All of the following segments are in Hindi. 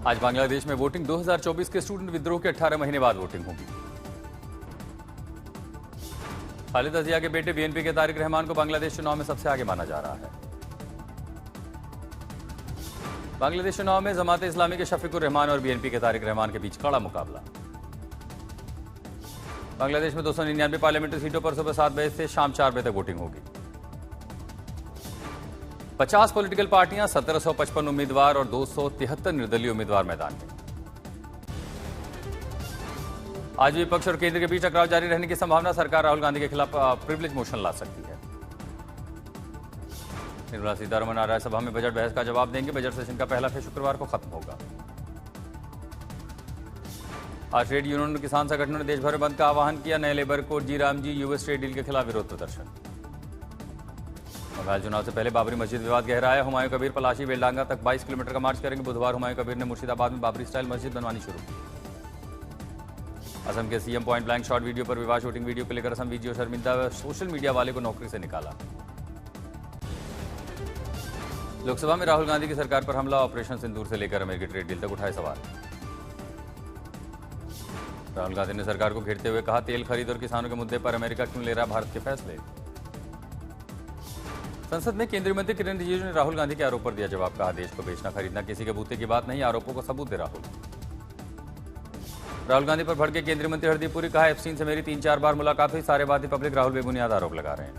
आज बांग्लादेश में वोटिंग 2024 के स्टूडेंट विद्रोह के 18 महीने बाद वोटिंग होगी। खालिद अजिया के बेटे बीएनपी के तारिक रहमान को बांग्लादेश चुनाव में सबसे आगे माना जा रहा है। बांग्लादेश चुनाव में जमात इस्लामी के शफीकुर रहमान और बीएनपी के तारिक रहमान के बीच कड़ा मुकाबला। बांग्लादेश में 299 पार्लियामेंट्री सीटों पर सुबह 7 बजे से शाम 4 बजे तक वोटिंग होगी। 50 पॉलिटिकल पार्टियां, 1755 उम्मीदवार और 273 निर्दलीय उम्मीदवार मैदान में। आज विपक्ष और केंद्र के बीच टकराव जारी रहने की संभावना। सरकार राहुल गांधी के खिलाफ प्रिविलेज मोशन ला सकती है। निर्मला सीतारमण आज राज्यसभा में बजट बहस का जवाब देंगे। बजट सेशन का पहला फेज शुक्रवार को खत्म होगा। आज ट्रेड यूनियन और किसान संगठनों ने देश भर में बंद का आह्वान किया। नए लेबर कोड, जी Ram ji, US trade deal के खिलाफ विरोध प्रदर्शन। बंगाल चुनाव से पहले बाबरी मस्जिद विवाद गहरा है। हुमायूं कबीर पलाशी बेलडांगा तक 22 किलोमीटर का मार्च करेंगे। बुधवार हुमायूं कबीर ने मुर्शिदाबाद में बाबरी स्टाइल मस्जिद बनवानी शुरू की। असम के CM point blank shot video पर विवाद। शूटिंग वीडियो को लेकर असम वीडियो शर्मिंदा, सोशल मीडिया वाले को नौकरी से निकाला। लोकसभा में राहुल गांधी की सरकार पर हमला। ऑपरेशन सिंदूर से लेकर अमेरिकी ट्रेड डील तक उठाए सवाल। राहुल गांधी ने सरकार को घेरते हुए कहा, तेल खरीद और किसानों के मुद्दे पर अमेरिका क्यों ले रहा भारत के फैसले। संसद में केंद्रीय मंत्री किरण रिजिजू ने राहुल गांधी के आरोप पर दिया जवाब। कहा, देश को बेचना खरीदना किसी के बूते की बात नहीं, आरोपों को सबूत दे राहुल गांधी पर भड़के केंद्रीय मंत्री हरदीप पुरी। कहा, एप्स्टीन से मेरी 3-4 बार मुलाकात हुई। सारे बात पब्लिक राहुल बेबुनियाद आरोप लगा रहे हैं।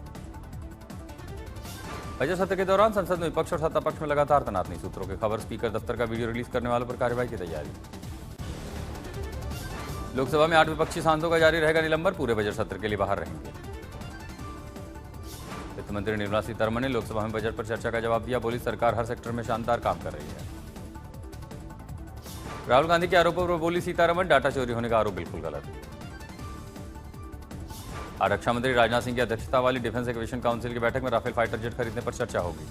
बजट सत्र के दौरान संसद में विपक्ष और सत्ता पक्ष में लगातार तनातनी। सूत्रों की खबर, स्पीकर दफ्तर का वीडियो रिलीज करने वालों पर कार्रवाई की तैयारी। लोकसभा में 8 विपक्षी सांसदों का जारी रहेगा निलंबन। पूरे बजट सत्र के लिए बाहर रहेंगे। वित्त मंत्री निर्मला सीतारमण ने लोकसभा में बजट पर चर्चा का जवाब दिया। बोली, सरकार हर सेक्टर में शानदार काम कर रही है। राहुल गांधी के आरोपों पर बोली सीतारमण, डाटा चोरी होने का आरोप बिल्कुल गलत। आज रक्षा मंत्री राजनाथ सिंह की अध्यक्षता वाली डिफेंस एक्विजिशन काउंसिल की बैठक में राफेल फाइटर जेट खरीदने पर चर्चा होगी।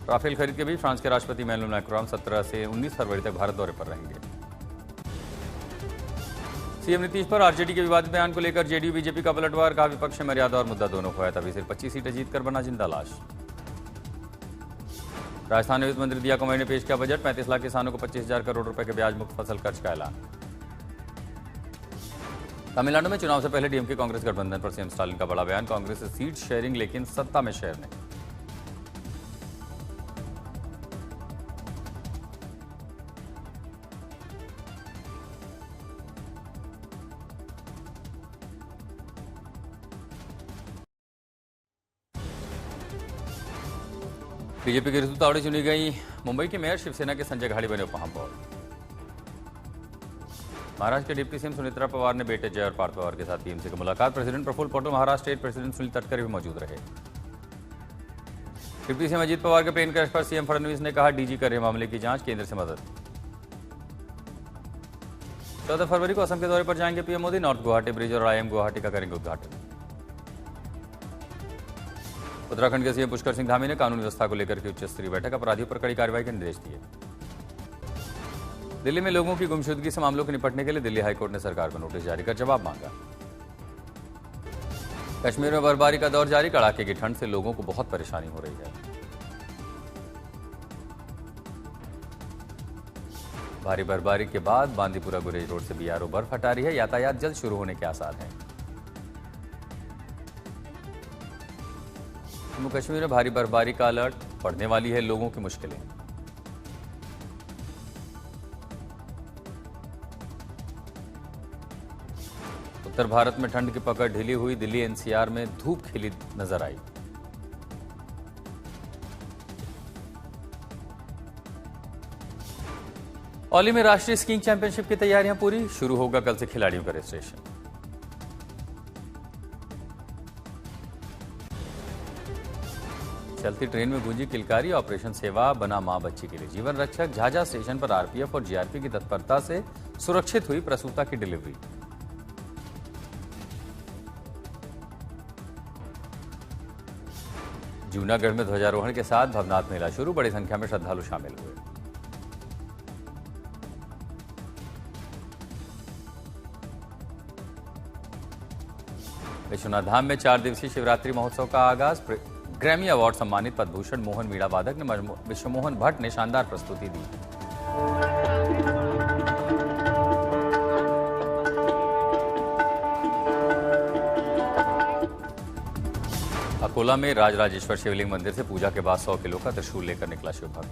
राफेल खरीद के बीच फ्रांस के राष्ट्रपति इमैनुअल मैक्रोन 17 से 19 फरवरी तक भारत दौरे पर रहेंगे। सीएम नीतीश पर आरजेडी के विवादित बयान को लेकर जेडीयू बीजेपी का पलटवार। कहा, विपक्ष में मर्यादा और मुद्दा दोनों खोया, तभी सिर्फ 25 सीटें जीतकर बना जिंदा लाश। राजस्थान में वित्त मंत्री दिया कुमारी ने पेश किया बजट। 35 लाख किसानों को 25,000 करोड़ रुपए के ब्याज मुक्त फसल खर्च का ऐलान। तमिलनाडु में चुनाव से पहले डीएमके कांग्रेस गठबंधन पर सीएम स्टालिन का बड़ा बयान। कांग्रेस से सीट शेयरिंग लेकिन सत्ता में शेयर नहीं। बीजेपी की ऋतु तावड़े चुनी गई। मुंबई के मेयर शिवसेना के संजय घाड़ी बने उपमहापौर। महाराष्ट्र के डिप्टी सीएम सुनीत्रा पवार ने बेटे जय और पार्थ पवार के साथ टीएमसी की मुलाकात। President Praful Patel, Maharashtra state president Sunil Tatkare भी मौजूद रहे। डिप्टी सीएम अजीत पवार के प्लेन क्रैश पर सीएम फडणवीस ने कहा, डीजी कर रहे मामले की जांच, केंद्र से मदद। 14 फरवरी को असम के दौरे पर जाएंगे PM Modi. North Guwahati bridge और आईएम गुवाहाटी का करेंगे उद्घाटन। उत्तराखंड के सीएम पुष्कर सिंह धामी ने कानून व्यवस्था को लेकर की उच्च स्तरीय बैठक। अपराधियों पर कड़ी कार्रवाई के निर्देश दिए। दिल्ली में लोगों की गुमशुदगी से मामलों के निपटने के लिए दिल्ली हाईकोर्ट ने सरकार को नोटिस जारी कर जवाब मांगा। कश्मीर में बर्फबारी का दौर जारी। कड़ाके की ठंड से लोगों को बहुत परेशानी हो रही है। भारी बर्फबारी के बाद बांदीपुरा गुरेज रोड से बीआरओ बर्फ हटा रही है। यातायात जल्द शुरू होने के आसार हैं। जम्मू कश्मीर में भारी बर्फबारी का अलर्ट। बढ़ने वाली है लोगों की मुश्किलें। उत्तर भारत में ठंड की पकड़ ढीली हुई। दिल्ली एनसीआर में धूप खिली नजर आई। औली में राष्ट्रीय स्कीइंग चैंपियनशिप की तैयारियां पूरी। शुरू होगा कल से खिलाड़ियों का रजिस्ट्रेशन। चलती ट्रेन में गूंजी किलकारी। ऑपरेशन सेवा बना मां बच्ची के लिए जीवन रक्षक। झाझा स्टेशन पर आरपीएफ और जीआरपी की तत्परता से सुरक्षित हुई प्रसूता की डिलीवरी। जूनागढ़ में ध्वजारोहण के साथ भवनाथ मेला शुरू। बड़ी संख्या में श्रद्धालु शामिल हुए। विश्वनाथ धाम में 4 दिवसीय शिवरात्रि महोत्सव का आगाज। ग्रैमी अवार्ड सम्मानित पद्मभूषण मोहन वीणा वादक ने विश्वमोहन भट्ट ने शानदार प्रस्तुति दी। अकोला में राजराजेश्वर शिवलिंग मंदिर से पूजा के बाद 100 किलो का त्रिशूल लेकर निकला शिव भक्त।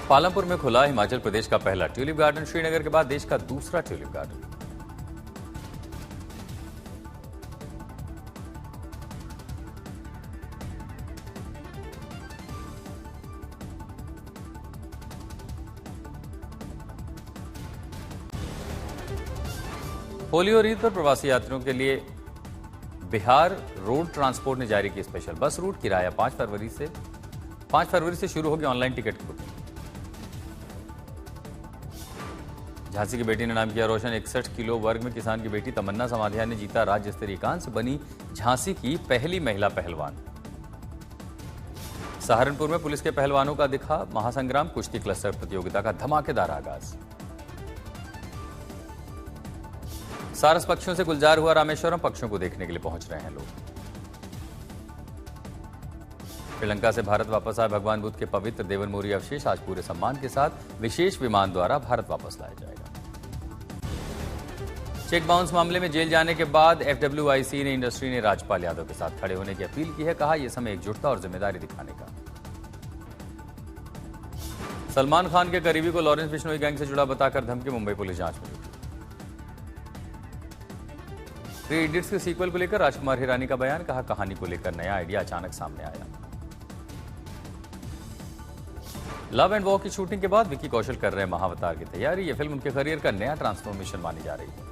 पालमपुर में खुला हिमाचल प्रदेश का पहला ट्यूलिप गार्डन, श्रीनगर के बाद देश का दूसरा ट्यूलिप गार्डन। होली और ईद पर प्रवासी यात्रियों के लिए बिहार रोड ट्रांसपोर्ट ने जारी की स्पेशल बस रूट। किराया 5 फरवरी से शुरू होगी ऑनलाइन टिकट की बुकिंग। झांसी की बेटी ने नाम किया रोशन। 61 किलो वर्ग में किसान की बेटी तमन्ना समाधिया ने जीता राज्य स्तरीय कांस्य, बनी झांसी की पहली महिला पहलवान। सहारनपुर में पुलिस के पहलवानों का दिखा महासंग्राम, कुश्ती क्लस्टर प्रतियोगिता का धमाकेदार आगाज। सारस पक्षियों से गुलजार हुआ रामेश्वरम, पक्षियों को देखने के लिए पहुंच रहे हैं लोग। श्रीलंका से भारत वापस आए भगवान बुद्ध के पवित्र देवनमोरी अवशेष आज पूरे सम्मान के साथ विशेष विमान द्वारा भारत वापस लाया जाएगा। चेक बाउंस मामले में जेल जाने के बाद एफडब्ल्यूआईसी ने इंडस्ट्री ने राज्यपाल यादव के साथ खड़े होने की अपील की है। कहा यह समय एकजुटता और जिम्मेदारी दिखाने का। सलमान खान के करीबी को लॉरेंस बिश्नोई गैंग से जुड़ा बताकर धमकी, मुंबई पुलिस जांच में जुटी। थ्री इडियट्स के सीक्वल को लेकर राजकुमार हिरानी का बयान, कहा कहानी को लेकर नया आइडिया अचानक सामने आया। लव एंड वॉर की शूटिंग के बाद विकी कौशल कर रहे हैं महाअवतार की तैयारी। यह फिल्म उनके करियर का नया ट्रांसफॉर्मेशन मानी जा रही है।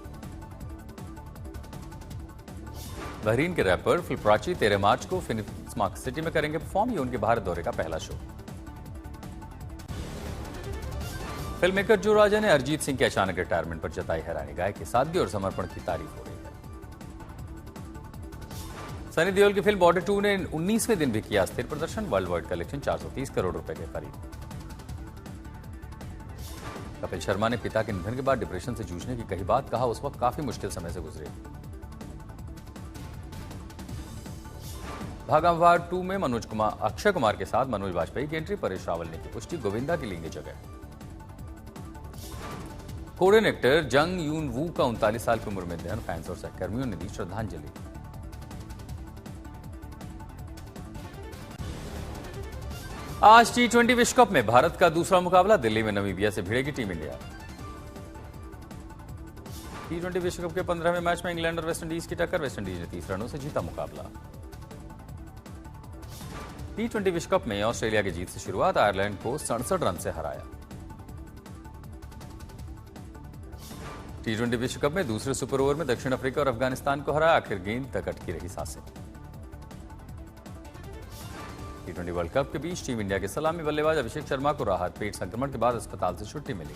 बहरीन के रैपर फिल्प्राची 13 मार्च को फिनिक्स स्मार्ट सिटी में करेंगे परफॉर्म। ये उनके भारत दौरे का पहला शो। फिल्म मेकर जो राजा ने अरिजीत सिंह के अचानक रिटायरमेंट पर जताई हैरानी, गायक की सादगी और समर्पण की तारीफ हो रही है। सनी देओल की फिल्म बॉर्डर 2 ने 19वें दिन भी किया स्थिर प्रदर्शन। वर्ल्ड वाइड कलेक्शन 430 करोड़ रुपए के करीब। कपिल शर्मा ने पिता के निधन के बाद डिप्रेशन से जूझने की कही बात, कहा उस वक्त काफी मुश्किल समय से गुजरे। भागम-भाग 2 में अक्षय कुमार के साथ मनोज वाजपेयी की एंट्री, परेश रावल ने की पुष्टि, गोविंदा की लेंगे जगह। कोरियन एक्टर जंग यून वू का 39 साल की उम्र में निधन, फैंस और सहकर्मियों ने दी श्रद्धांजलि। आज T20 विश्व कप में भारत का दूसरा मुकाबला, दिल्ली में नामीबिया से भिड़ेगी टीम इंडिया। T20 विश्व कप के 15वें मैच में इंग्लैंड और वेस्टइंडीज की टक्कर, वेस्टइंडीज ने 30 रनों से जीता मुकाबला। T20 विश्व कप में ऑस्ट्रेलिया की जीत से शुरुआत, आयरलैंड को 67 रन से हराया। T20 विश्व कप में दूसरे सुपर ओवर में दक्षिण अफ्रीका और अफगानिस्तान को हराया, आखिर गेंद तक अटकी रही सांसें। T20 वर्ल्ड कप के बीच टीम इंडिया के सलामी बल्लेबाज अभिषेक शर्मा को राहत, पेट संक्रमण के बाद अस्पताल से छुट्टी मिली।